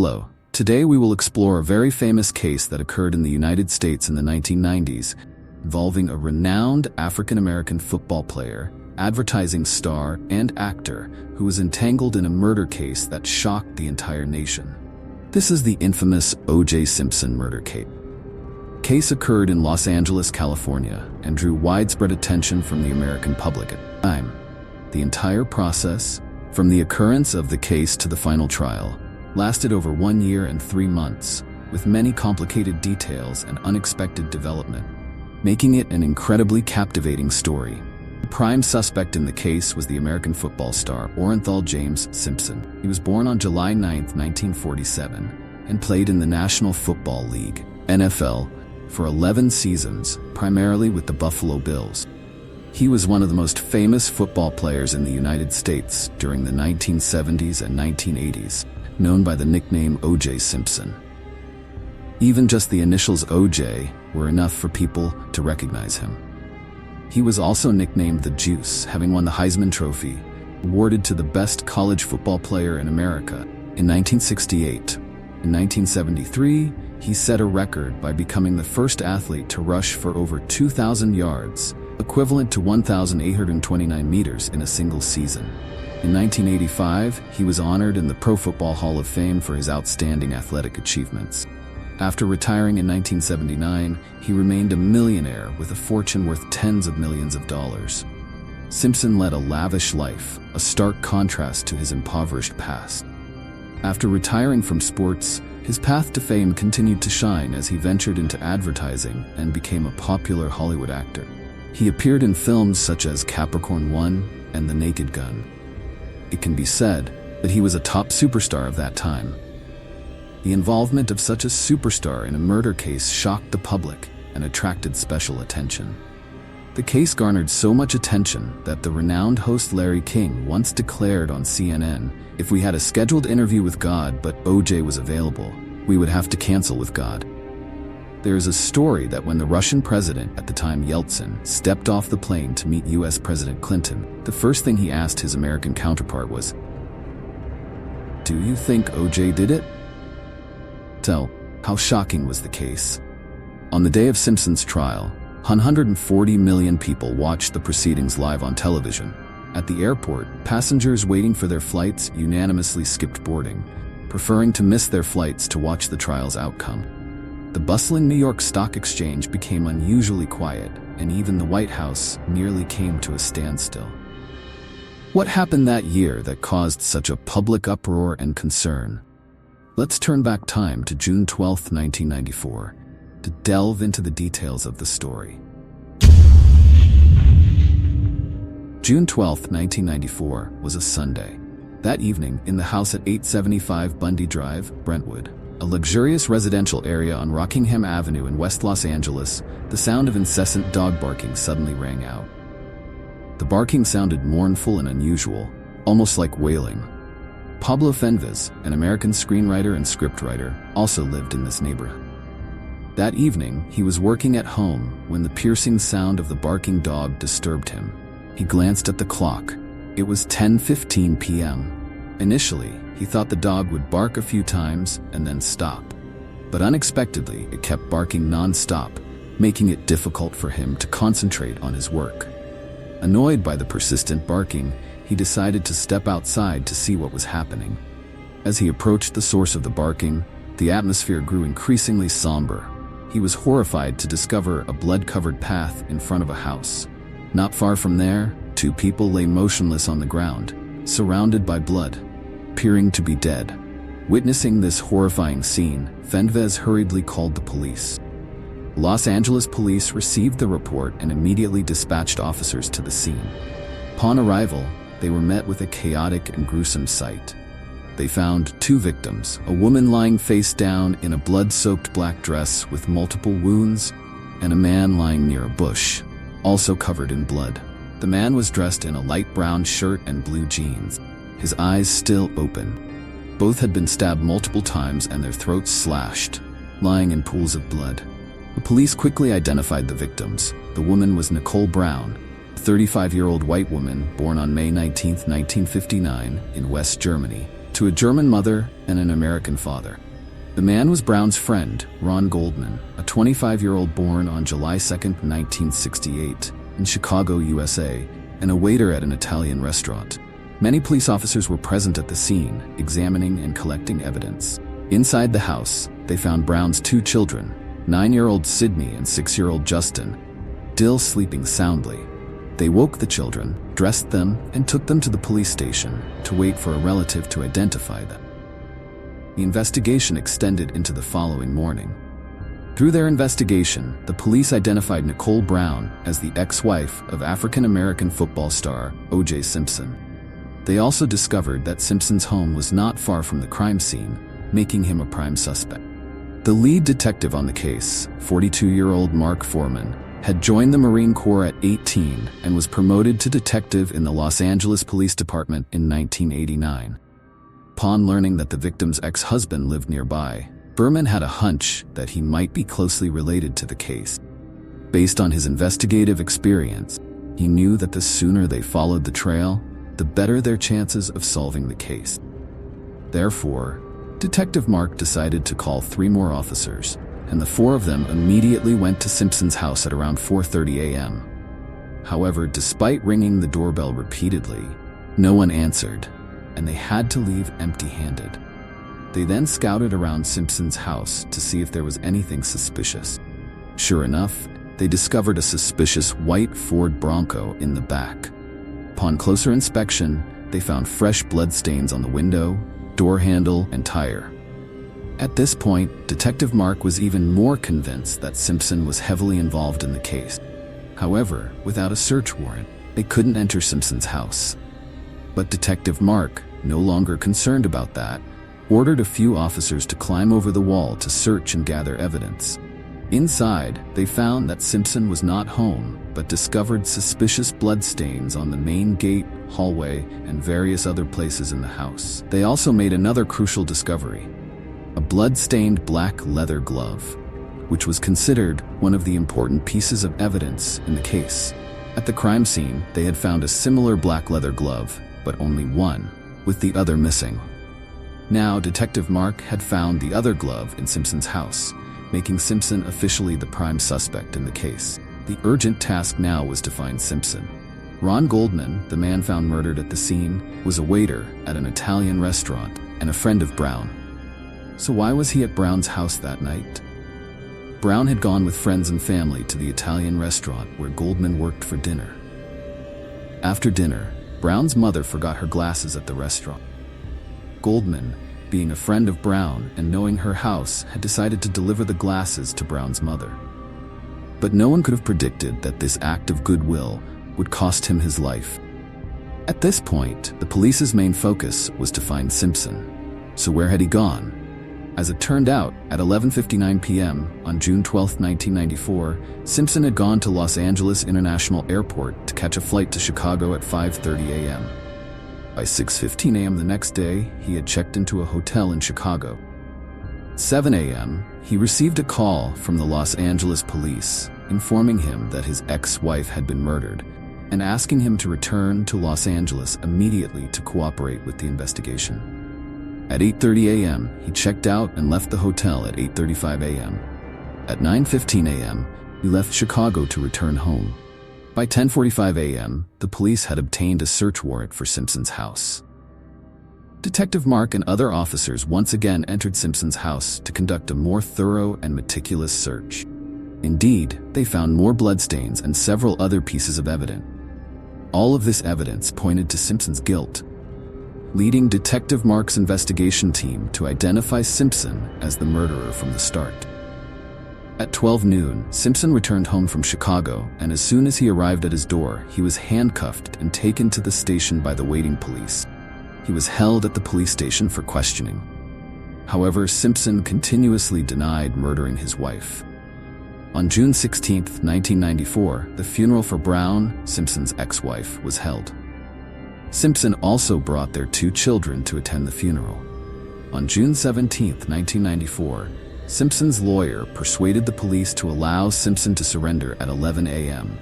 Hello. Today we will explore a very famous case that occurred in the United States in the 1990s, involving a renowned African-American football player, advertising star, and actor who was entangled in a murder case that shocked the entire nation. This is the infamous O.J. Simpson murder case. The case occurred in Los Angeles, California, and drew widespread attention from the American public at the time. The entire process, from the occurrence of the case to the final trial, lasted over 1 year and 3 months, with many complicated details and unexpected development, making it an incredibly captivating story. The prime suspect in the case was the American football star Orenthal James Simpson. He was born on July 9, 1947, and played in the National Football League, NFL, for 11 seasons, primarily with the Buffalo Bills. He was one of the most famous football players in the United States during the 1970s and 1980s, known by the nickname O.J. Simpson. Even just the initials O.J. were enough for people to recognize him. He was also nicknamed the Juice, having won the Heisman Trophy, awarded to the best college football player in America in 1968. In 1973, he set a record by becoming the first athlete to rush for over 2,000 yards, equivalent to 1,829 meters in a single season. In 1985, he was honored in the Pro Football Hall of Fame for his outstanding athletic achievements. After retiring in 1979, he remained a millionaire with a fortune worth tens of millions of dollars. Simpson led a lavish life, a stark contrast to his impoverished past. After retiring from sports, his path to fame continued to shine as he ventured into advertising and became a popular Hollywood actor. He appeared in films such as Capricorn 1 and The Naked Gun. It can be said that he was a top superstar of that time. The involvement of such a superstar in a murder case shocked the public and attracted special attention. The case garnered so much attention that the renowned host Larry King once declared on CNN, "If we had a scheduled interview with God but O.J. was available, we would have to cancel with God." There is a story that when the Russian president at the time, Yeltsin, stepped off the plane to meet U.S. President Clinton, the first thing he asked his American counterpart was, "Do you think O.J. did it?" So, how shocking was the case? On the day of Simpson's trial, 140 million people watched the proceedings live on television. At the airport, passengers waiting for their flights unanimously skipped boarding, preferring to miss their flights to watch the trial's outcome. The bustling New York Stock Exchange became unusually quiet, and even the White House nearly came to a standstill. What happened that year that caused such a public uproar and concern? Let's turn back time to June 12, 1994, to delve into the details of the story. June 12, 1994, was a Sunday. That evening, in the house at 875 Bundy Drive, Brentwood, a luxurious residential area on Rockingham Avenue in West Los Angeles, the sound of incessant dog barking suddenly rang out. The barking sounded mournful and unusual, almost like wailing. Pablo Fenves, an American screenwriter and scriptwriter, also lived in this neighborhood. That evening, he was working at home when the piercing sound of the barking dog disturbed him. He glanced at the clock. It was 10:15 p.m. Initially, he thought the dog would bark a few times and then stop. But unexpectedly, it kept barking non-stop, making it difficult for him to concentrate on his work. Annoyed by the persistent barking, he decided to step outside to see what was happening. As he approached the source of the barking, the atmosphere grew increasingly somber. He was horrified to discover a blood-covered path in front of a house. Not far from there, 2 people lay motionless on the ground, surrounded by blood, appearing to be dead. Witnessing this horrifying scene, Fenves hurriedly called the police. Los Angeles police received the report and immediately dispatched officers to the scene. Upon arrival, they were met with a chaotic and gruesome sight. They found 2 victims, a woman lying face down in a blood-soaked black dress with multiple wounds, and a man lying near a bush, also covered in blood. The man was dressed in a light brown shirt and blue jeans, his eyes still open. Both had been stabbed multiple times and their throats slashed, lying in pools of blood. The police quickly identified the victims. The woman was Nicole Brown, a 35-year-old white woman born on May 19, 1959, in West Germany, to a German mother and an American father. The man was Brown's friend, Ron Goldman, a 25-year-old born on July 2, 1968, in Chicago, USA, and a waiter at an Italian restaurant. Many police officers were present at the scene, examining and collecting evidence. Inside the house, they found Brown's two children, 9-year-old Sydney and 6-year-old Justin, still sleeping soundly. They woke the children, dressed them, and took them to the police station to wait for a relative to identify them. The investigation extended into the following morning. Through their investigation, the police identified Nicole Brown as the ex-wife of African-American football star O.J. Simpson. They also discovered that Simpson's home was not far from the crime scene, making him a prime suspect. The lead detective on the case, 42-year-old Mark Foreman, had joined the Marine Corps at 18 and was promoted to detective in the Los Angeles Police Department in 1989. Upon learning that the victim's ex-husband lived nearby, Berman had a hunch that he might be closely related to the case. Based on his investigative experience, he knew that the sooner they followed the trail, the better their chances of solving the case. Therefore, Detective Mark decided to call 3 more officers, and the 4 of them immediately went to Simpson's house at around 4:30 a.m. However, despite ringing the doorbell repeatedly, no one answered, and they had to leave empty-handed. They then scouted around Simpson's house to see if there was anything suspicious. Sure enough, they discovered a suspicious white Ford Bronco in the back. Upon closer inspection, they found fresh bloodstains on the window, door handle, and tire. At this point, Detective Mark was even more convinced that Simpson was heavily involved in the case. However, without a search warrant, they couldn't enter Simpson's house. But Detective Mark, no longer concerned about that, ordered a few officers to climb over the wall to search and gather evidence. Inside, they found that Simpson was not home, but discovered suspicious bloodstains on the main gate, hallway, and various other places in the house. They also made another crucial discovery: a blood-stained black leather glove, which was considered one of the important pieces of evidence in the case. At the crime scene, they had found a similar black leather glove, but only one, with the other missing. Now, Detective Mark had found the other glove in Simpson's house, making Simpson officially the prime suspect in the case. The urgent task now was to find Simpson. Ron Goldman, the man found murdered at the scene, was a waiter at an Italian restaurant and a friend of Brown. So why was he at Brown's house that night? Brown had gone with friends and family to the Italian restaurant where Goldman worked for dinner. After dinner, Brown's mother forgot her glasses at the restaurant. Goldman, being a friend of Brown and knowing her house, had decided to deliver the glasses to Brown's mother. But no one could have predicted that this act of goodwill would cost him his life. At this point, the police's main focus was to find Simpson. So where had he gone? As it turned out, at 11:59 p.m. on June 12, 1994, Simpson had gone to Los Angeles International Airport to catch a flight to Chicago at 5:30 a.m. By 6:15 a.m. the next day, he had checked into a hotel in Chicago. At 7 a.m., he received a call from the Los Angeles police informing him that his ex-wife had been murdered and asking him to return to Los Angeles immediately to cooperate with the investigation. At 8:30 a.m., he checked out and left the hotel at 8:35 a.m. At 9:15 a.m., he left Chicago to return home. By 10:45 a.m., the police had obtained a search warrant for Simpson's house. Detective Mark and other officers once again entered Simpson's house to conduct a more thorough and meticulous search. Indeed, they found more bloodstains and several other pieces of evidence. All of this evidence pointed to Simpson's guilt, leading Detective Mark's investigation team to identify Simpson as the murderer from the start. At 12 noon, Simpson returned home from Chicago, and as soon as he arrived at his door, he was handcuffed and taken to the station by the waiting police. He was held at the police station for questioning. However, Simpson continuously denied murdering his wife. On June 16, 1994, the funeral for Brown, Simpson's ex-wife, was held. Simpson also brought their 2 children to attend the funeral. On June 17, 1994, Simpson's lawyer persuaded the police to allow Simpson to surrender at 11 a.m.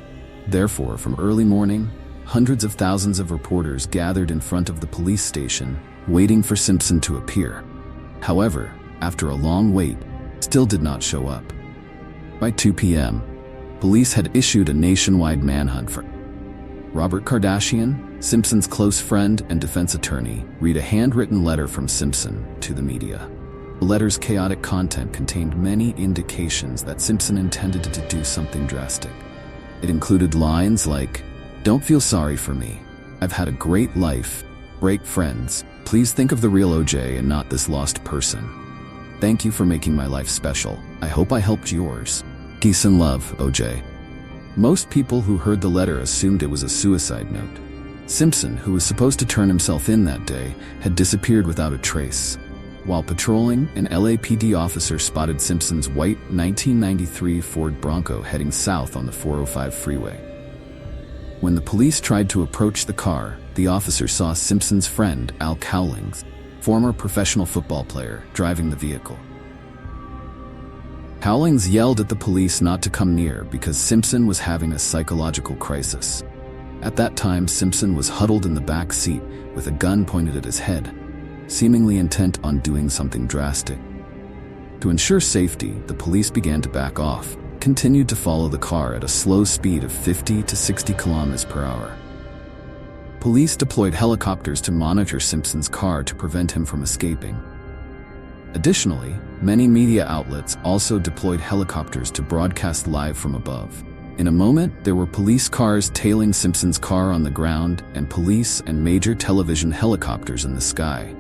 Therefore, from early morning hundreds of thousands of reporters gathered in front of the police station, waiting for Simpson to appear. However, after a long wait, still did not show up. By 2 p.m., police had issued a nationwide manhunt for Robert Kardashian, Simpson's close friend and defense attorney, read a handwritten letter from Simpson to the media. The letter's chaotic content contained many indications that Simpson intended to do something drastic. It included lines like, "Don't feel sorry for me. I've had a great life. Great friends. Please think of the real OJ and not this lost person. Thank you for making my life special. I hope I helped yours. Peace and love, OJ." Most people who heard the letter assumed it was a suicide note. Simpson, who was supposed to turn himself in that day, had disappeared without a trace. While patrolling, an LAPD officer spotted Simpson's white 1993 Ford Bronco heading south on the 405 freeway. When the police tried to approach the car, the officer saw Simpson's friend, Al Cowlings, former professional football player, driving the vehicle. Cowlings yelled at the police not to come near because Simpson was having a psychological crisis. At that time, Simpson was huddled in the back seat with a gun pointed at his head, seemingly intent on doing something drastic. To ensure safety, the police began to back off, continued to follow the car at a slow speed of 50 to 60 kilometers per hour. Police deployed helicopters to monitor Simpson's car to prevent him from escaping. Additionally, many media outlets also deployed helicopters to broadcast live from above. In a moment, there were police cars tailing Simpson's car on the ground and police and major television helicopters in the sky.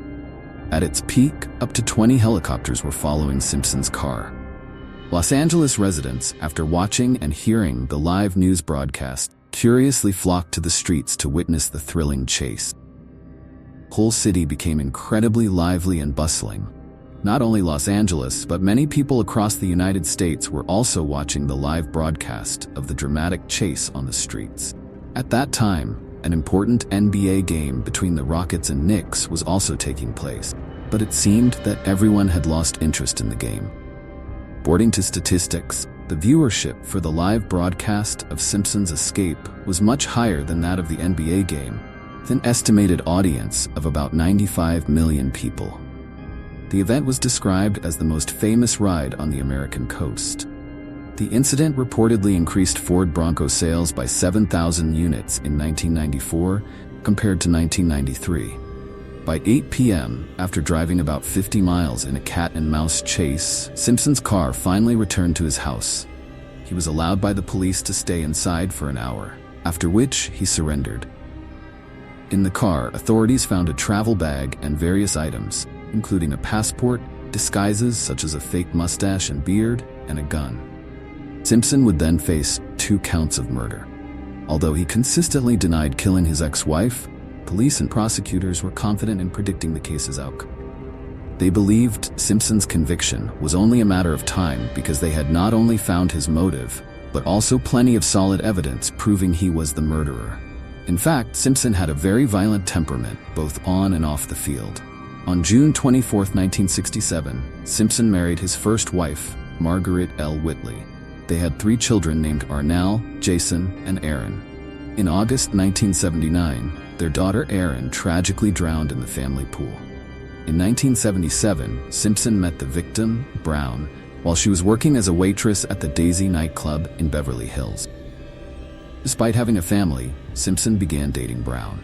At its peak, up to 20 helicopters were following Simpson's car. Los Angeles residents, after watching and hearing the live news broadcast, curiously flocked to the streets to witness the thrilling chase. The whole city became incredibly lively and bustling. Not only Los Angeles, but many people across the United States were also watching the live broadcast of the dramatic chase on the streets. At that time, an important NBA game between the Rockets and Knicks was also taking place, but it seemed that everyone had lost interest in the game. According to statistics, the viewership for the live broadcast of Simpson's escape was much higher than that of the NBA game, with an estimated audience of about 95 million people. The event was described as the most famous ride on the American coast. The incident reportedly increased Ford Bronco sales by 7,000 units in 1994 compared to 1993. By 8 p.m., after driving about 50 miles in a cat-and-mouse chase, Simpson's car finally returned to his house. He was allowed by the police to stay inside for an hour, after which he surrendered. In the car, authorities found a travel bag and various items, including a passport, disguises such as a fake mustache and beard, and a gun. Simpson would then face 2 counts of murder. Although he consistently denied killing his ex-wife, police and prosecutors were confident in predicting the case's outcome. They believed Simpson's conviction was only a matter of time because they had not only found his motive, but also plenty of solid evidence proving he was the murderer. In fact, Simpson had a very violent temperament, both on and off the field. On June 24, 1967, Simpson married his first wife, Margaret L. Whitley. They had 3 children named Arnell, Jason, and Aaron. In August 1979, their daughter Erin tragically drowned in the family pool. In 1977, Simpson met the victim, Brown, while she was working as a waitress at the Daisy nightclub in Beverly Hills. Despite having a family, Simpson began dating Brown.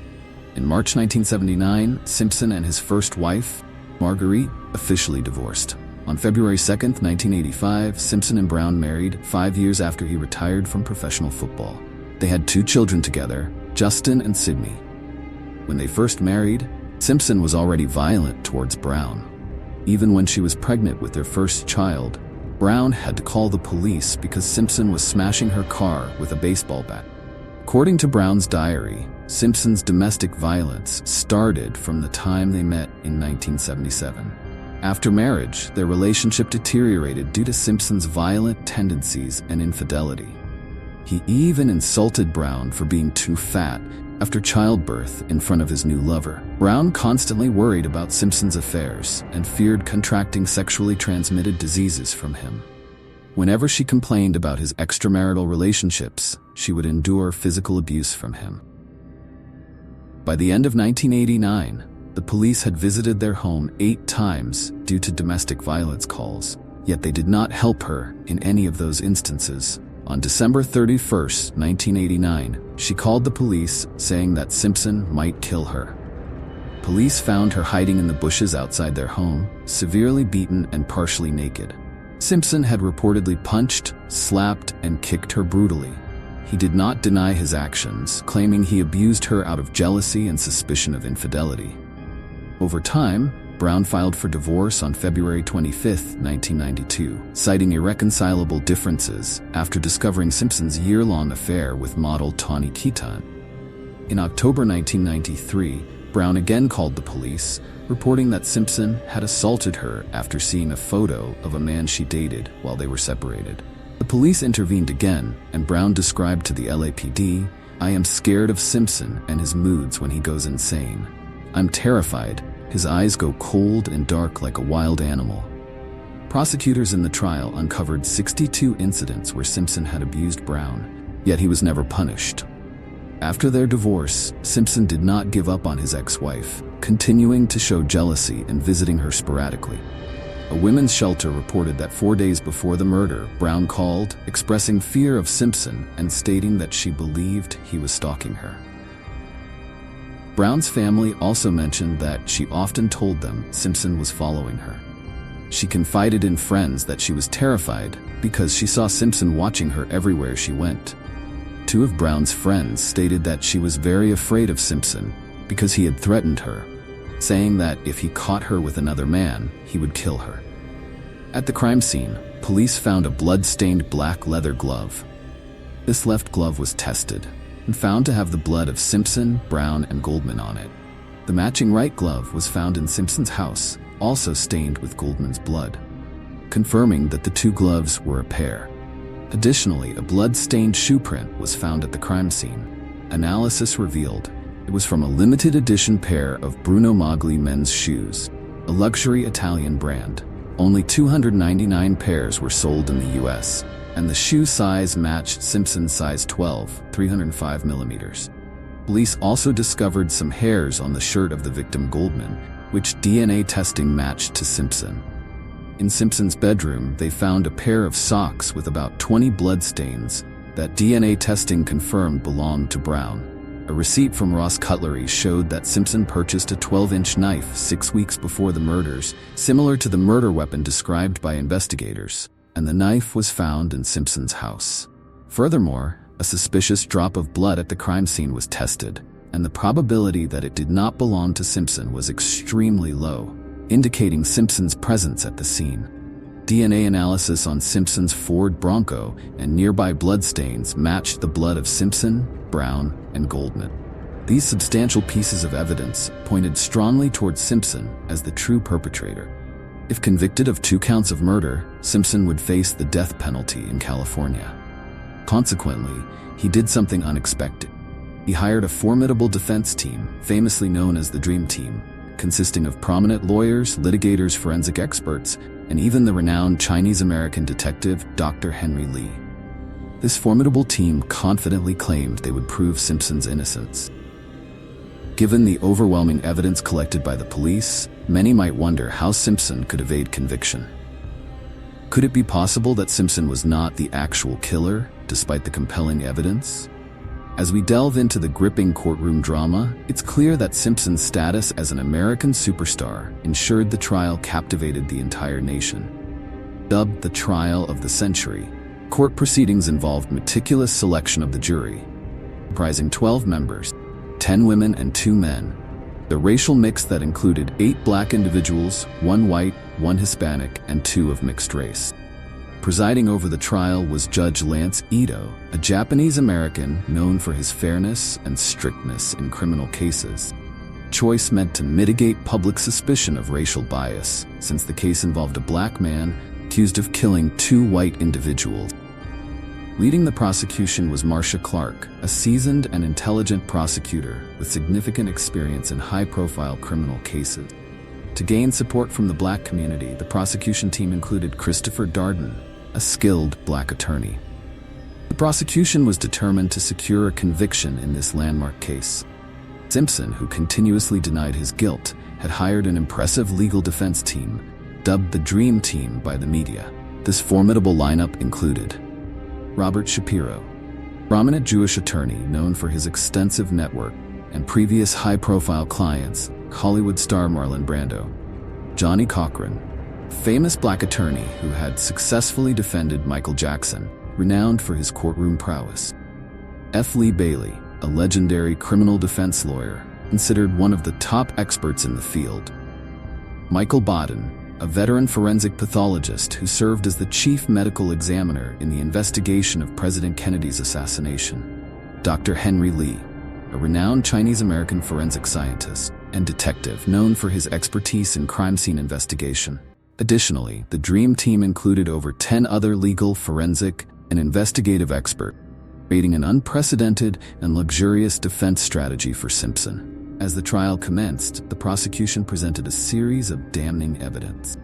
In March 1979, Simpson and his first wife, Marguerite, officially divorced. On February 2, 1985, Simpson and Brown married 5 years after he retired from professional football. They had 2 children together, Justin and Sydney. When they first married, Simpson was already violent towards Brown. Even when she was pregnant with their first child, Brown had to call the police because Simpson was smashing her car with a baseball bat. According to Brown's diary, Simpson's domestic violence started from the time they met in 1977. After marriage, their relationship deteriorated due to Simpson's violent tendencies and infidelity. He even insulted Brown for being too fat after childbirth in front of his new lover. Brown constantly worried about Simpson's affairs and feared contracting sexually transmitted diseases from him. Whenever she complained about his extramarital relationships, she would endure physical abuse from him. By the end of 1989, the police had visited their home 8 times due to domestic violence calls, yet they did not help her in any of those instances. On December 31, 1989, she called the police saying that Simpson might kill her. Police found her hiding in the bushes outside their home, severely beaten and partially naked. Simpson had reportedly punched, slapped, and kicked her brutally. He did not deny his actions, claiming he abused her out of jealousy and suspicion of infidelity. Over time, Brown filed for divorce on February 25, 1992, citing irreconcilable differences after discovering Simpson's year-long affair with model Tawny Kitaen. In October 1993, Brown again called the police, reporting that Simpson had assaulted her after seeing a photo of a man she dated while they were separated. The police intervened again, and Brown described to the LAPD, "I am scared of Simpson and his moods when he goes insane. I'm terrified. His eyes go cold and dark like a wild animal." Prosecutors in the trial uncovered 62 incidents where Simpson had abused Brown, yet he was never punished. After their divorce, Simpson did not give up on his ex-wife, continuing to show jealousy and visiting her sporadically. A women's shelter reported that 4 days before the murder, Brown called, expressing fear of Simpson and stating that she believed he was stalking her. Brown's family also mentioned that she often told them Simpson was following her. She confided in friends that she was terrified because she saw Simpson watching her everywhere she went. 2 of Brown's friends stated that she was very afraid of Simpson because he had threatened her, saying that if he caught her with another man, he would kill her. At the crime scene, police found a blood-stained black leather glove. This left glove was tested and found to have the blood of Simpson, Brown, and Goldman on it. The matching right glove was found in Simpson's house, also stained with Goldman's blood, confirming that the 2 gloves were a pair. Additionally, a blood-stained shoe print was found at the crime scene. Analysis revealed it was from a limited edition pair of Bruno Magli men's shoes, a luxury Italian brand. Only 299 pairs were sold in the US, and the shoe size matched Simpson's size 12, 305 millimeters. Police also discovered some hairs on the shirt of the victim Goldman, which DNA testing matched to Simpson. In Simpson's bedroom, they found a pair of socks with about 20 bloodstains that DNA testing confirmed belonged to Brown. A receipt from Ross Cutlery showed that Simpson purchased a 12-inch knife 6 weeks before the murders, similar to the murder weapon described by investigators, and the knife was found in Simpson's house. Furthermore, a suspicious drop of blood at the crime scene was tested, and the probability that it did not belong to Simpson was extremely low, indicating Simpson's presence at the scene. DNA analysis on Simpson's Ford Bronco and nearby bloodstains matched the blood of Simpson, Brown, and Goldman. These substantial pieces of evidence pointed strongly towards Simpson as the true perpetrator. If convicted of 2 counts of murder, Simpson would face the death penalty in California. Consequently, he did something unexpected. He hired a formidable defense team, famously known as the Dream Team, consisting of prominent lawyers, litigators, forensic experts, and even the renowned Chinese-American detective Dr. Henry Lee. This formidable team confidently claimed they would prove Simpson's innocence. Given the overwhelming evidence collected by the police, many might wonder how Simpson could evade conviction. Could it be possible that Simpson was not the actual killer, despite the compelling evidence? As we delve into the gripping courtroom drama, it's clear that Simpson's status as an American superstar ensured the trial captivated the entire nation. Dubbed the trial of the century, court proceedings involved meticulous selection of the jury, comprising 12 members, 10 women and 2 men. The racial mix that included 8 black individuals, 1 white, 1 Hispanic, and 2 of mixed race. Presiding over the trial was Judge Lance Ito, a Japanese-American known for his fairness and strictness in criminal cases. Choice meant to mitigate public suspicion of racial bias, since the case involved a black man accused of killing 2 white individuals. Leading the prosecution was Marcia Clark, a seasoned and intelligent prosecutor with significant experience in high-profile criminal cases. To gain support from the black community, the prosecution team included Christopher Darden, a skilled black attorney. The prosecution was determined to secure a conviction in this landmark case. Simpson, who continuously denied his guilt, had hired an impressive legal defense team, dubbed the Dream Team by the media. This formidable lineup included Robert Shapiro, prominent Jewish attorney known for his extensive network and previous high-profile clients, Hollywood star Marlon Brando; Johnny Cochran, famous black attorney who had successfully defended Michael Jackson, renowned for his courtroom prowess; F. Lee Bailey, a legendary criminal defense lawyer, considered one of the top experts in the field; Michael Baden, a veteran forensic pathologist who served as the chief medical examiner in the investigation of President Kennedy's assassination; Dr. Henry Lee, a renowned Chinese-American forensic scientist and detective known for his expertise in crime scene investigation. Additionally, the Dream Team included over 10 other legal, forensic, and investigative experts, creating an unprecedented and luxurious defense strategy for Simpson. As the trial commenced, the prosecution presented a series of damning evidence.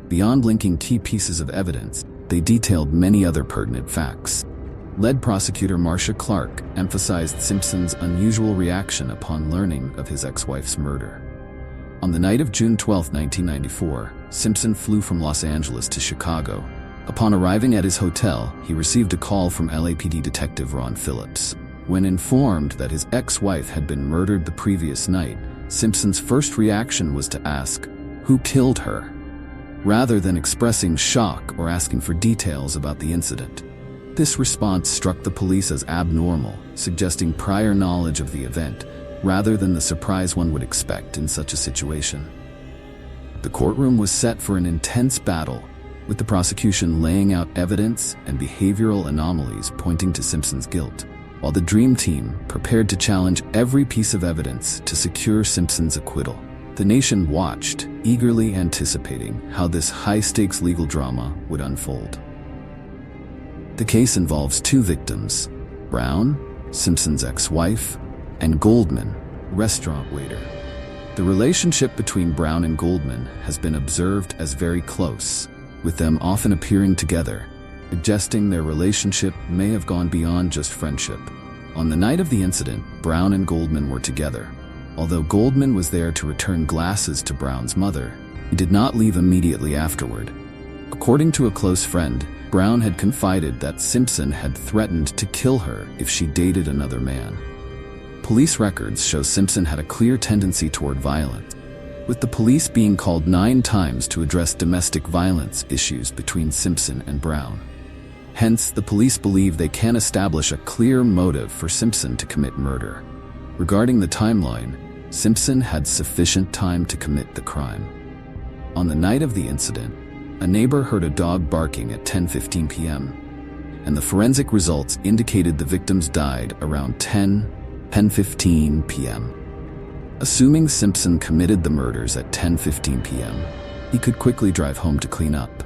Beyond linking key pieces of evidence, they detailed many other pertinent facts. Lead prosecutor Marcia Clark emphasized Simpson's unusual reaction upon learning of his ex-wife's murder. On the night of June 12, 1994, Simpson flew from Los Angeles to Chicago. Upon arriving at his hotel, he received a call from LAPD detective Ron Phillips. When informed that his ex-wife had been murdered the previous night, Simpson's first reaction was to ask, "Who killed her?" rather than expressing shock or asking for details about the incident. This response struck the police as abnormal, suggesting prior knowledge of the event, rather than the surprise one would expect in such a situation. The courtroom was set for an intense battle, with the prosecution laying out evidence and behavioral anomalies pointing to Simpson's guilt, while the Dream Team prepared to challenge every piece of evidence to secure Simpson's acquittal. The nation watched, eagerly anticipating how this high-stakes legal drama would unfold. The case involves two victims: Brown, Simpson's ex-wife, and Goldman, restaurant waiter. The relationship between Brown and Goldman has been observed as very close, with them often appearing together, suggesting their relationship may have gone beyond just friendship. On the night of the incident, Brown and Goldman were together. Although Goldman was there to return glasses to Brown's mother, he did not leave immediately afterward. According to a close friend, Brown had confided that Simpson had threatened to kill her if she dated another man. Police records show Simpson had a clear tendency toward violence, with the police being called 9 times to address domestic violence issues between Simpson and Brown. Hence, the police believe they can establish a clear motive for Simpson to commit murder. Regarding the timeline, Simpson had sufficient time to commit the crime. On the night of the incident, a neighbor heard a dog barking at 10:15 p.m., and the forensic results indicated the victims died around 10:15 p.m. Assuming Simpson committed the murders at 10:15 p.m., he could quickly drive home to clean up.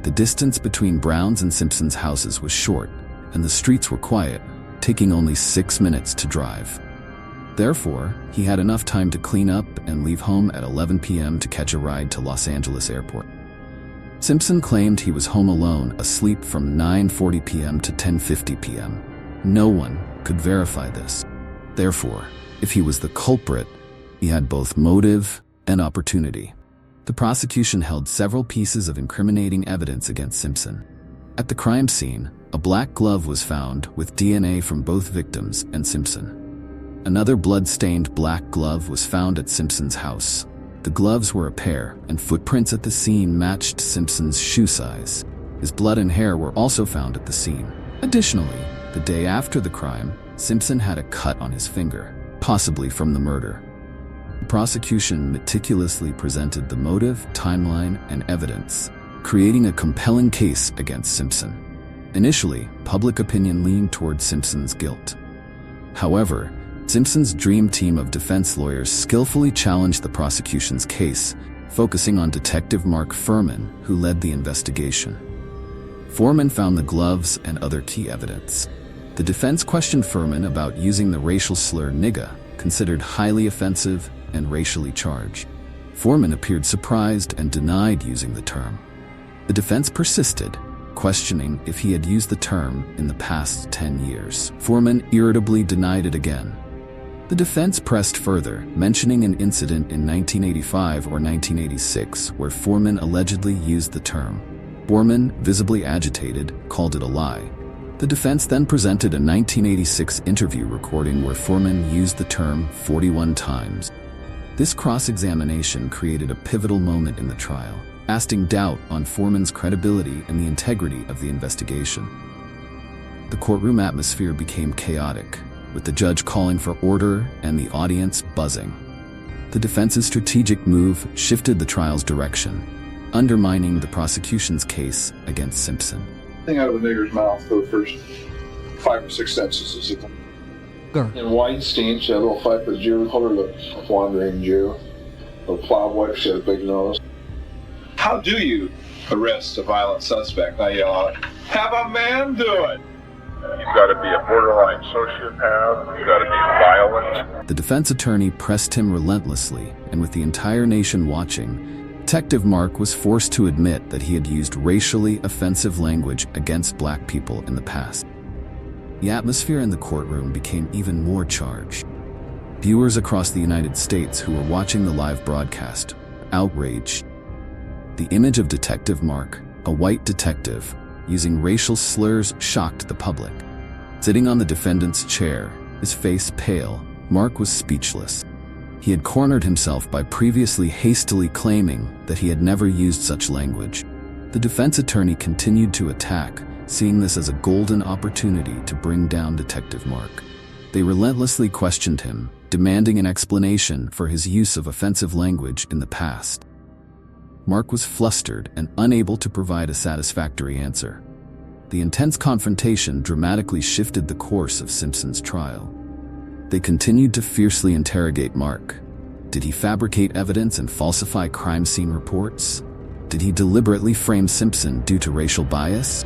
The distance between Brown's and Simpson's houses was short, and the streets were quiet, taking only 6 minutes to drive. Therefore, he had enough time to clean up and leave home at 11 p.m. to catch a ride to Los Angeles Airport. Simpson claimed he was home alone, asleep from 9:40 p.m. to 10:50 p.m. No one could verify this. Therefore, if he was the culprit, he had both motive and opportunity. The prosecution held several pieces of incriminating evidence against Simpson. At the crime scene, a black glove was found with DNA from both victims and Simpson. Another blood-stained black glove was found at Simpson's house. The gloves were a pair, and footprints at the scene matched Simpson's shoe size. His blood and hair were also found at the scene. Additionally, the day after the crime, Simpson had a cut on his finger, possibly from the murder. The prosecution meticulously presented the motive, timeline, and evidence, creating a compelling case against Simpson. Initially, public opinion leaned toward Simpson's guilt. However, Simpson's Dream Team of defense lawyers skillfully challenged the prosecution's case, focusing on Detective Mark Furman, who led the investigation. Furman found the gloves and other key evidence. The defense questioned Furman about using the racial slur nigga, considered highly offensive and racially charged. Furman appeared surprised and denied using the term. The defense persisted, questioning if he had used the term in the past 10 years. Furman irritably denied it again. The defense pressed further, mentioning an incident in 1985 or 1986 where Foreman allegedly used the term. Foreman, visibly agitated, called it a lie. The defense then presented a 1986 interview recording where Foreman used the term 41 times. This cross-examination created a pivotal moment in the trial, casting doubt on Foreman's credibility and the integrity of the investigation. The courtroom atmosphere became chaotic, with the judge calling for order and the audience buzzing. The defense's strategic move shifted the trial's direction, undermining the prosecution's case against Simpson. Thing out of a nigger's mouth for the first 5 or 6 sentences. In Weinstein, she had a little fight with a Jew, called her the wandering Jew. A plow wife, she had a big nose. How do you arrest a violent suspect? I yell out, have a man do it! You've got to be a borderline sociopath. You've got to be violent. The defense attorney pressed him relentlessly, and with the entire nation watching, Detective Mark was forced to admit that he had used racially offensive language against black people in the past. The atmosphere in the courtroom became even more charged. Viewers across the United States who were watching the live broadcast were outraged. The image of Detective Mark, a white detective, using racial slurs shocked the public. Sitting on the defendant's chair, his face pale, Mark was speechless. He had cornered himself by previously hastily claiming that he had never used such language. The defense attorney continued to attack, seeing this as a golden opportunity to bring down Detective Mark. They relentlessly questioned him, demanding an explanation for his use of offensive language in the past. Mark was flustered and unable to provide a satisfactory answer. The intense confrontation dramatically shifted the course of Simpson's trial. They continued to fiercely interrogate Mark. Did he fabricate evidence and falsify crime scene reports? Did he deliberately frame Simpson due to racial bias?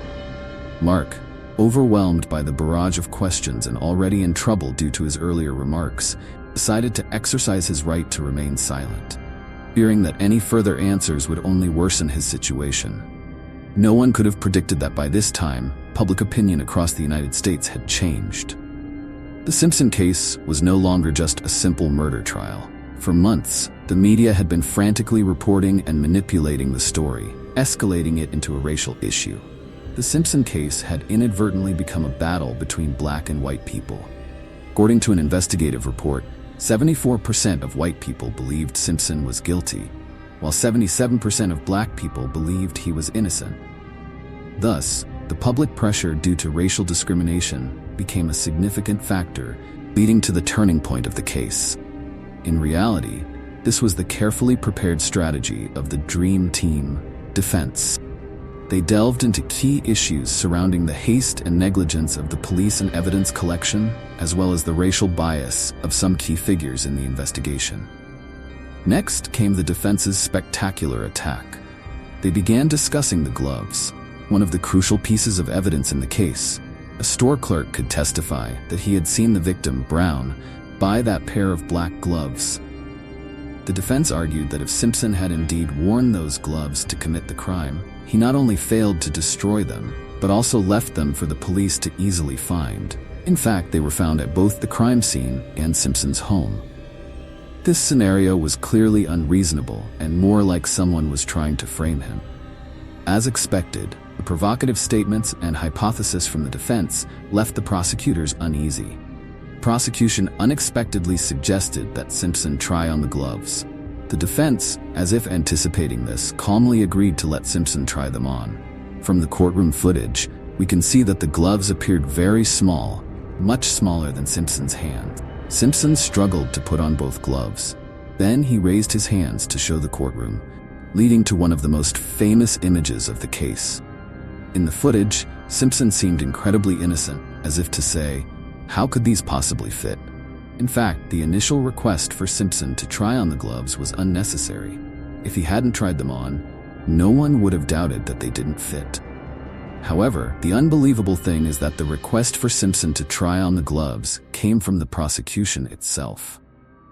Mark, overwhelmed by the barrage of questions and already in trouble due to his earlier remarks, decided to exercise his right to remain silent, fearing that any further answers would only worsen his situation. No one could have predicted that by this time, public opinion across the United States had changed. The Simpson case was no longer just a simple murder trial. For months, the media had been frantically reporting and manipulating the story, escalating it into a racial issue. The Simpson case had inadvertently become a battle between black and white people. According to an investigative report, 74% of white people believed Simpson was guilty, while 77% of black people believed he was innocent. Thus, the public pressure due to racial discrimination became a significant factor, leading to the turning point of the case. In reality, this was the carefully prepared strategy of the Dream Team defense. They delved into key issues surrounding the haste and negligence of the police and evidence collection, as well as the racial bias of some key figures in the investigation. Next came the defense's spectacular attack. They began discussing the gloves, one of the crucial pieces of evidence in the case. A store clerk could testify that he had seen the victim, Brown, buy that pair of black gloves. The defense argued that if Simpson had indeed worn those gloves to commit the crime, he not only failed to destroy them, but also left them for the police to easily find. In fact, they were found at both the crime scene and Simpson's home. This scenario was clearly unreasonable and more like someone was trying to frame him. As expected, the provocative statements and hypothesis from the defense left the prosecutors uneasy. The prosecution unexpectedly suggested that Simpson try on the gloves. The defense, as if anticipating this, calmly agreed to let Simpson try them on. From the courtroom footage, we can see that the gloves appeared very small, much smaller than Simpson's hand. Simpson struggled to put on both gloves. Then he raised his hands to show the courtroom, leading to one of the most famous images of the case. In the footage, Simpson seemed incredibly innocent, as if to say, "How could these possibly fit?" In fact, the initial request for Simpson to try on the gloves was unnecessary. If he hadn't tried them on, no one would have doubted that they didn't fit. However, the unbelievable thing is that the request for Simpson to try on the gloves came from the prosecution itself.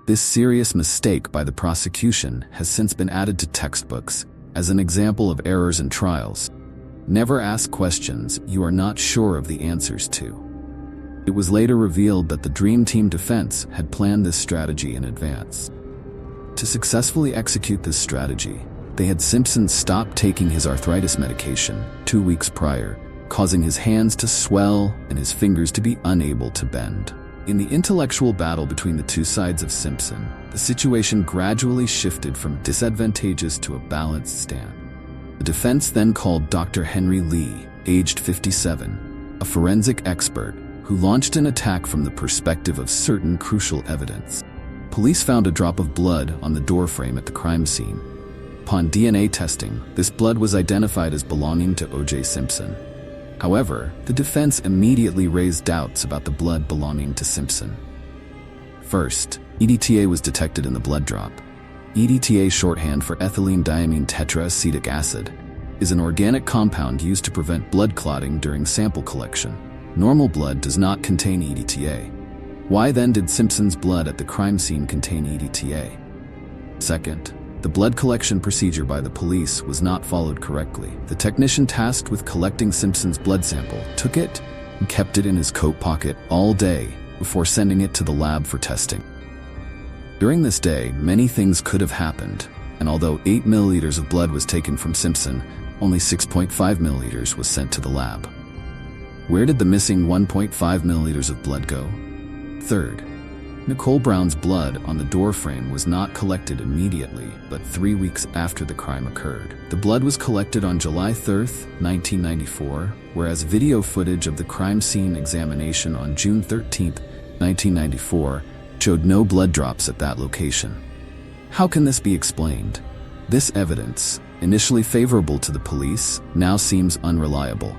This serious mistake by the prosecution has since been added to textbooks as an example of errors in trials. Never ask questions you are not sure of the answers to. It was later revealed that the Dream Team defense had planned this strategy in advance. To successfully execute this strategy, they had Simpson stop taking his arthritis medication 2 weeks prior, causing his hands to swell and his fingers to be unable to bend. In the intellectual battle between the two sides of Simpson, the situation gradually shifted from disadvantageous to a balanced stand. The defense then called Dr. Henry Lee, aged 57, a forensic expert who launched an attack from the perspective of certain crucial evidence. Police found a drop of blood on the doorframe at the crime scene. Upon DNA testing, this blood was identified as belonging to O.J. Simpson. However, the defense immediately raised doubts about the blood belonging to Simpson. First, EDTA was detected in the blood drop. EDTA, shorthand for ethylene diamine tetraacetic acid, is an organic compound used to prevent blood clotting during sample collection. Normal blood does not contain EDTA. Why then did Simpson's blood at the crime scene contain EDTA? Second, the blood collection procedure by the police was not followed correctly. The technician tasked with collecting Simpson's blood sample took it and kept it in his coat pocket all day before sending it to the lab for testing. During this day, many things could have happened, and although 8 milliliters of blood was taken from Simpson, only 6.5 milliliters was sent to the lab. Where did the missing 1.5 milliliters of blood go? Third, Nicole Brown's blood on the doorframe was not collected immediately, but 3 weeks after the crime occurred. The blood was collected on July 3, 1994, whereas video footage of the crime scene examination on June 13, 1994, showed no blood drops at that location. How can this be explained? This evidence, initially favorable to the police, now seems unreliable.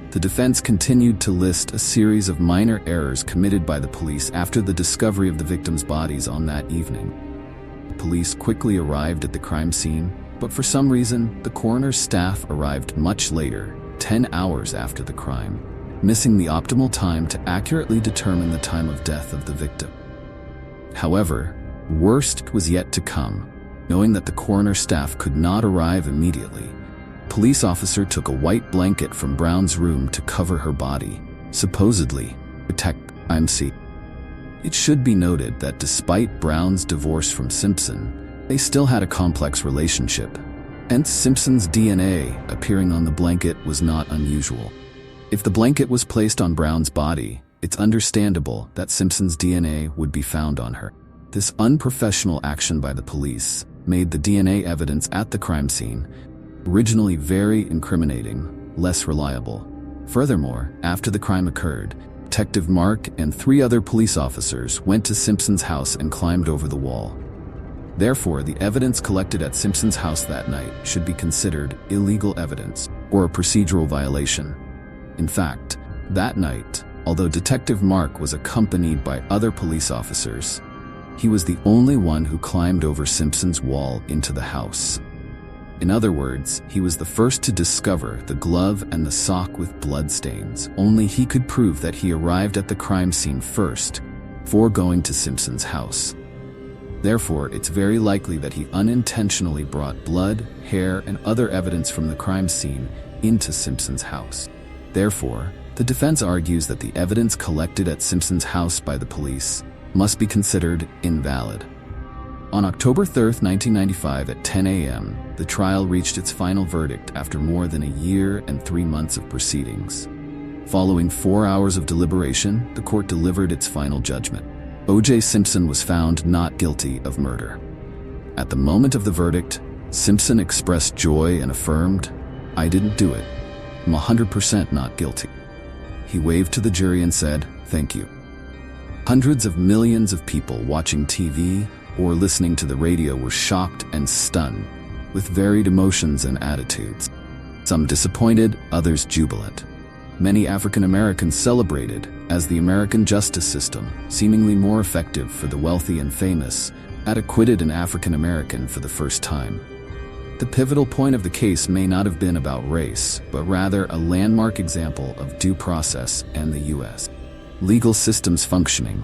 The defense continued to list a series of minor errors committed by the police after the discovery of the victims' bodies on that evening. The police quickly arrived at the crime scene, but for some reason, the coroner's staff arrived much later, 10 hours after the crime, missing the optimal time to accurately determine the time of death of the victim. However, worst was yet to come. Knowing that the coroner's staff could not arrive immediately, police officer took a white blanket from Brown's room to cover her body, supposedly protect crime scene. It should be noted that despite Brown's divorce from Simpson, they still had a complex relationship. Hence, Simpson's DNA appearing on the blanket was not unusual. If the blanket was placed on Brown's body, it's understandable that Simpson's DNA would be found on her. This unprofessional action by the police made the DNA evidence at the crime scene, originally very incriminating, less reliable. Furthermore, after the crime occurred, Detective Mark and 3 other police officers went to Simpson's house and climbed over the wall. Therefore, the evidence collected at Simpson's house that night should be considered illegal evidence or a procedural violation. In fact, that night, although Detective Mark was accompanied by other police officers, he was the only one who climbed over Simpson's wall into the house. In other words, he was the first to discover the glove and the sock with blood stains. Only he could prove that he arrived at the crime scene first, before going to Simpson's house. Therefore, it's very likely that he unintentionally brought blood, hair, and other evidence from the crime scene into Simpson's house. Therefore, the defense argues that the evidence collected at Simpson's house by the police must be considered invalid. On October 3, 1995 at 10 a.m., the trial reached its final verdict after more than a year and 3 months of proceedings. Following 4 hours of deliberation, the court delivered its final judgment. O.J. Simpson was found not guilty of murder. At the moment of the verdict, Simpson expressed joy and affirmed, "I didn't do it. I'm 100% not guilty." He waved to the jury and said, "Thank you." Hundreds of millions of people watching TV or listening to the radio were shocked and stunned, with varied emotions and attitudes. Some disappointed, others jubilant. Many African Americans celebrated, as the American justice system, seemingly more effective for the wealthy and famous, had acquitted an African American for the first time. The pivotal point of the case may not have been about race, but rather a landmark example of due process and the U.S. legal system's functioning.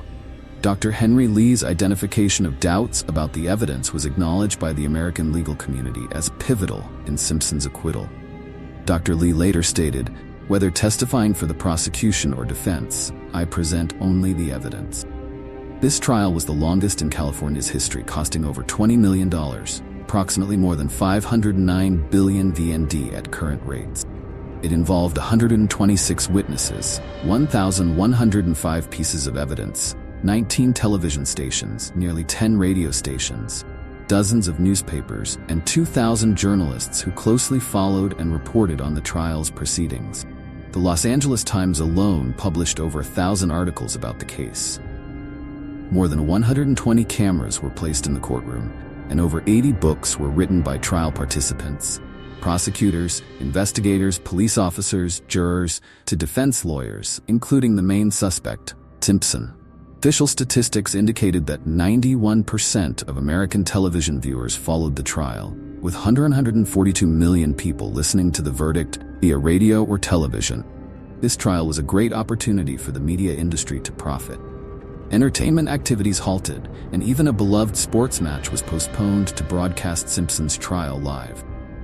Dr. Henry Lee's identification of doubts about the evidence was acknowledged by the American legal community as pivotal in Simpson's acquittal. Dr. Lee later stated, Whether testifying for the prosecution or defense, I present only the evidence. This trial was the longest in California's history, costing over $20 million, approximately more than 509 billion VND at current rates. It involved 126 witnesses, 1,105 pieces of evidence, 19 television stations, nearly 10 radio stations, dozens of newspapers, and 2,000 journalists who closely followed and reported on the trial's proceedings. The Los Angeles Times alone published over 1,000 articles about the case. More than 120 cameras were placed in the courtroom, and over 80 books were written by trial participants, prosecutors, investigators, police officers, jurors, to defense lawyers, including the main suspect, Simpson. Official statistics indicated that 91% of American television viewers followed the trial, with 142 million people listening to the verdict via radio or television. This trial was a great opportunity for the media industry to profit. Entertainment activities halted, and even a beloved sports match was postponed to broadcast Simpson's trial live.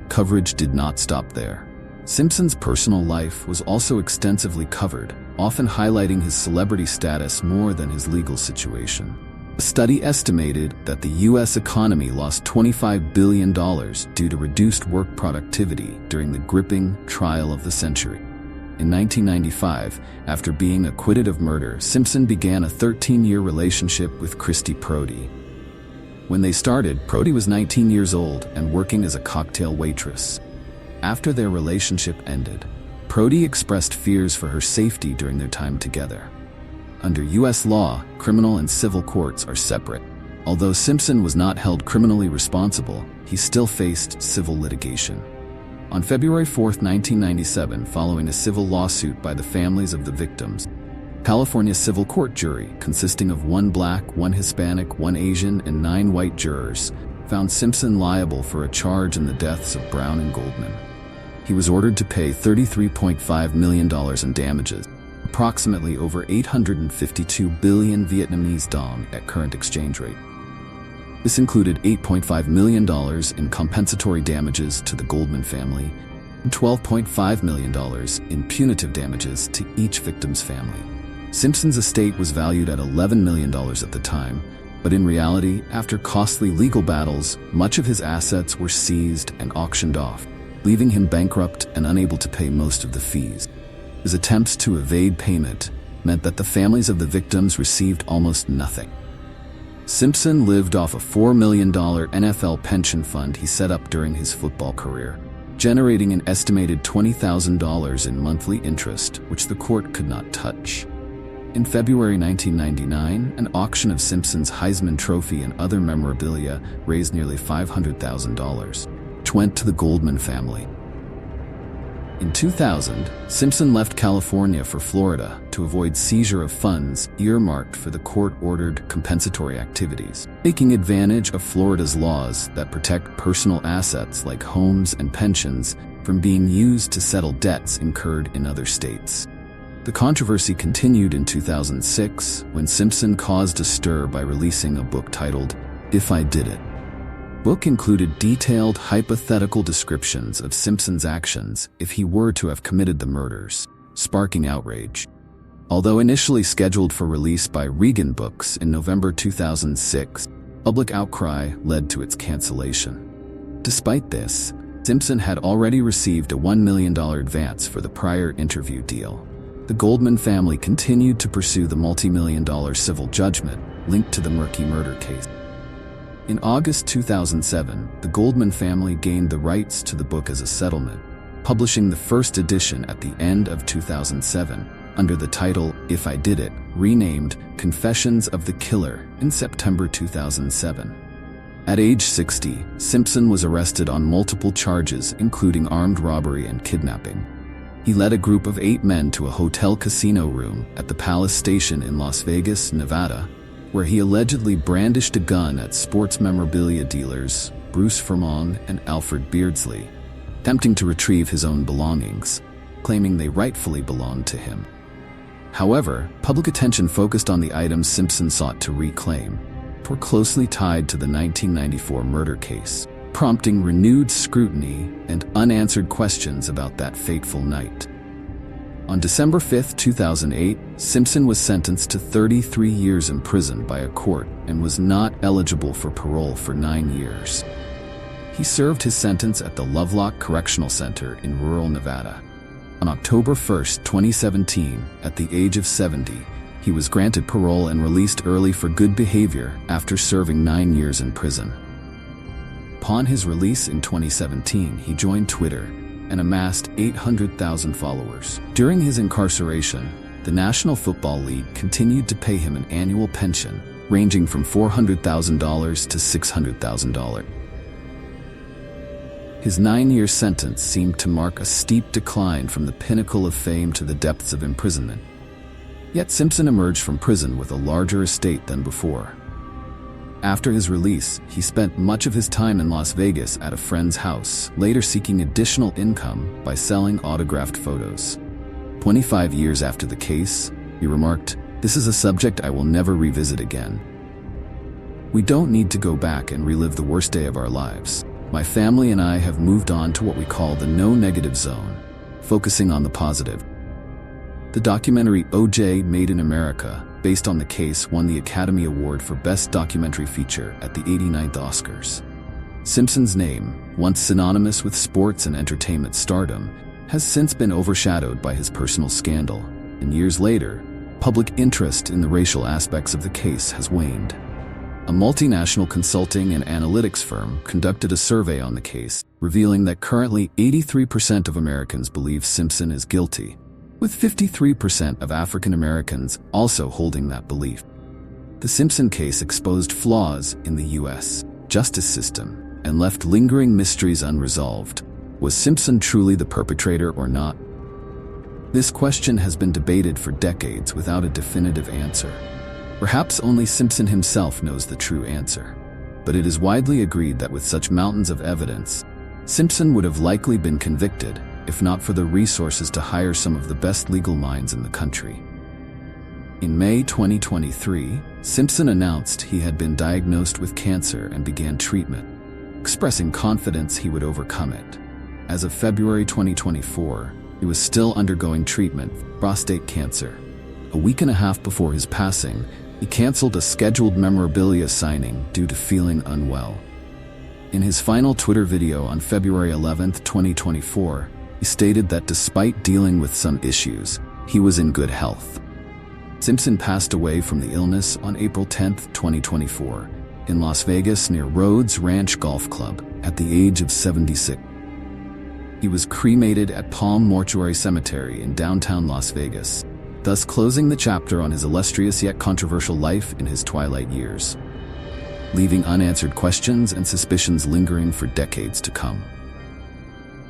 Coverage did not stop there. Simpson's personal life was also extensively covered, often highlighting his celebrity status more than his legal situation. A study estimated that the U.S. economy lost $25 billion due to reduced work productivity during the gripping trial of the century. In 1995, after being acquitted of murder, Simpson began a 13-year relationship with Christy Prody. When they started, Prody was 19 years old and working as a cocktail waitress. After their relationship ended, Prody expressed fears for her safety during their time together. Under U.S. law, criminal and civil courts are separate. Although Simpson was not held criminally responsible, he still faced civil litigation. On February 4, 1997, following a civil lawsuit by the families of the victims, California's civil court jury, consisting of 1 black, 1 Hispanic, 1 Asian, and 9 white jurors, found Simpson liable for a charge in the deaths of Brown and Goldman. He was ordered to pay $33.5 million in damages, approximately over 852 billion Vietnamese dong at current exchange rate. This included $8.5 million in compensatory damages to the Goldman family and $12.5 million in punitive damages to each victim's family. Simpson's estate was valued at $11 million at the time, but in reality, after costly legal battles, much of his assets were seized and auctioned off, leaving him bankrupt and unable to pay most of the fees. His attempts to evade payment meant that the families of the victims received almost nothing. Simpson lived off a $4 million NFL pension fund he set up during his football career, generating an estimated $20,000 in monthly interest, which the court could not touch. In February 1999, an auction of Simpson's Heisman Trophy and other memorabilia raised nearly $500,000, which went to the Goldman family. In 2000, Simpson left California for Florida to avoid seizure of funds earmarked for the court-ordered compensatory activities, taking advantage of Florida's laws that protect personal assets like homes and pensions from being used to settle debts incurred in other states. The controversy continued in 2006 when Simpson caused a stir by releasing a book titled, If I Did It. The book included detailed hypothetical descriptions of Simpson's actions if he were to have committed the murders, sparking outrage. Although initially scheduled for release by Regan Books in November 2006, public outcry led to its cancellation. Despite this, Simpson had already received a $1 million advance for the prior interview deal. The Goldman family continued to pursue the multi-million-dollar civil judgment linked to the murky murder case. In August 2007, the Goldman family gained the rights to the book as a settlement, publishing the first edition at the end of 2007 under the title If I Did It, renamed Confessions of the Killer in September 2007. At age 60, Simpson was arrested on multiple charges including armed robbery and kidnapping. He led a group of 8 men to a hotel casino room at the Palace Station in Las Vegas, Nevada, where he allegedly brandished a gun at sports memorabilia dealers Bruce Furlong and Alfred Beardsley, attempting to retrieve his own belongings, claiming they rightfully belonged to him. However, public attention focused on the items Simpson sought to reclaim, were closely tied to the 1994 murder case, prompting renewed scrutiny and unanswered questions about that fateful night. On December 5, 2008, Simpson was sentenced to 33 years in prison by a court and was not eligible for parole for 9 years. He served his sentence at the Lovelock Correctional Center in rural Nevada. On October 1, 2017, at the age of 70, he was granted parole and released early for good behavior after serving 9 years in prison. Upon his release in 2017, he joined Twitter and amassed 800,000 followers. During his incarceration, the National Football League continued to pay him an annual pension ranging from $400,000 to $600,000. His 9-year sentence seemed to mark a steep decline from the pinnacle of fame to the depths of imprisonment. Yet Simpson emerged from prison with a larger estate than before. After his release, he spent much of his time in Las Vegas at a friend's house, later seeking additional income by selling autographed photos. 25 years after the case, he remarked, "This is a subject I will never revisit again. We don't need to go back and relive the worst day of our lives. My family and I have moved on to what we call the no negative zone, focusing on the positive." The documentary O.J. Made in America, based on the case, won the Academy Award for Best Documentary Feature at the 89th Oscars. Simpson's name, once synonymous with sports and entertainment stardom, has since been overshadowed by his personal scandal, and years later, public interest in the racial aspects of the case has waned. A multinational consulting and analytics firm conducted a survey on the case, revealing that currently 83% of Americans believe Simpson is guilty, with 53% of African Americans also holding that belief. The Simpson case exposed flaws in the U.S. justice system and left lingering mysteries unresolved. Was Simpson truly the perpetrator or not? This question has been debated for decades without a definitive answer. Perhaps only Simpson himself knows the true answer. But it is widely agreed that with such mountains of evidence, Simpson would have likely been convicted, if not for the resources to hire some of the best legal minds in the country. In May 2023, Simpson announced he had been diagnosed with cancer and began treatment, expressing confidence he would overcome it. As of February 2024, he was still undergoing treatment for prostate cancer. A week and a half before his passing, he canceled a scheduled memorabilia signing due to feeling unwell. In his final Twitter video on February 11, 2024, he stated that despite dealing with some issues, he was in good health. Simpson passed away from the illness on April 10, 2024, in Las Vegas near Rhodes Ranch Golf Club at the age of 76. He was cremated at Palm Mortuary Cemetery in downtown Las Vegas, thus closing the chapter on his illustrious yet controversial life in his twilight years, leaving unanswered questions and suspicions lingering for decades to come.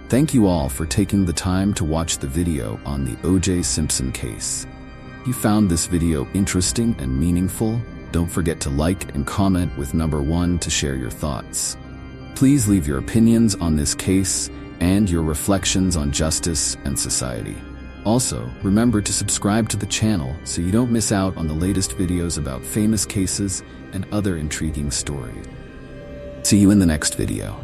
Thank you all for taking the time to watch the video on the O.J. Simpson case. If you found this video interesting and meaningful, don't forget to like and comment with number 1 to share your thoughts. Please leave your opinions on this case and your reflections on justice and society. Also, remember to subscribe to the channel so you don't miss out on the latest videos about famous cases and other intriguing stories. See you in the next video.